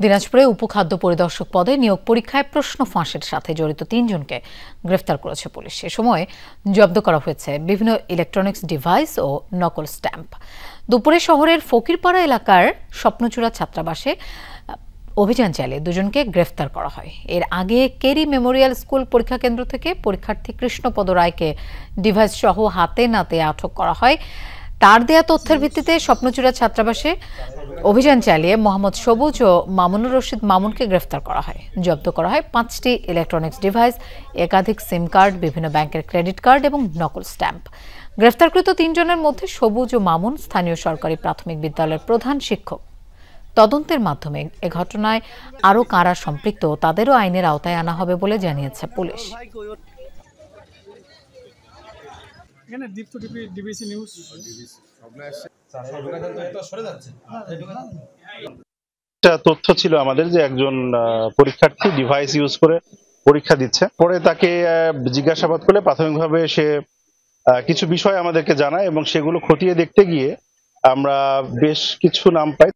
দিনাজপুরে উপখাদ্য পরিদর্শক পদে নিয়োগ পরীক্ষায় প্রশ্ন ফাঁসের সাথে জড়িত ৩ জনকে গ্রেফতার করেছে পুলিশ। এ সময় জব্দ করা হয়েছে বিভিন্ন ইলেকট্রনিক্স ডিভাইস ও নকল স্ট্যাম্প। দুপুরে শহরের ফকিরপাড়া এলাকার স্বপ্নচূড়া ছাত্রাবাসে অভিযান চালিয়ে দুজনকে গ্রেফতার করা হয়। এর আগে কেরি মেমোরিয়াল স্কুল পরীক্ষা কেন্দ্র থেকে পরীক্ষার্থী কৃষ্ণপদ রায়কে ডিভাইস সহ হাতে নাতে আটক করা হয়। তার দেয়া তথ্যের ভিত্তিতে স্বপ্নচূড়া ছাত্রাবাসে অভিযান চালিয়ে মোহাম্মদ সবুজ ও মামুনুর রশিদ মামুনকে গ্রেফতার করা হয়। জব্দ করা হয় 5টি ইলেকট্রনিক্স ডিভাইস, একাধিক সিম কার্ড, বিভিন্ন ব্যাংকের ক্রেডিট কার্ড এবং নকল স্ট্যাম্প। গ্রেফতারকৃত 3 জনের মধ্যে সবুজ ও মামুন স্থানীয় সরকারি প্রাথমিক বিদ্যালয়ের প্রধান শিক্ষক। তদন্তের মাধ্যমে এ ঘটনায় আরও কারা সম্পৃক্ত তাদেরও আইনের আওতায় আনা হবে বলে জানিয়েছে পুলিশ। তথ্য ছিল আমাদের যে একজন পরীক্ষার্থী ডিভাইস ইউজ করে পরীক্ষা দিচ্ছে। পরে তাকে জিজ্ঞাসাবাদ করলে প্রাথমিকভাবে সে কিছু বিষয় আমাদেরকে জানায় এবং সেগুলো খতিয়ে দেখতে গিয়ে আমরা বেশ কিছু নাম পাই।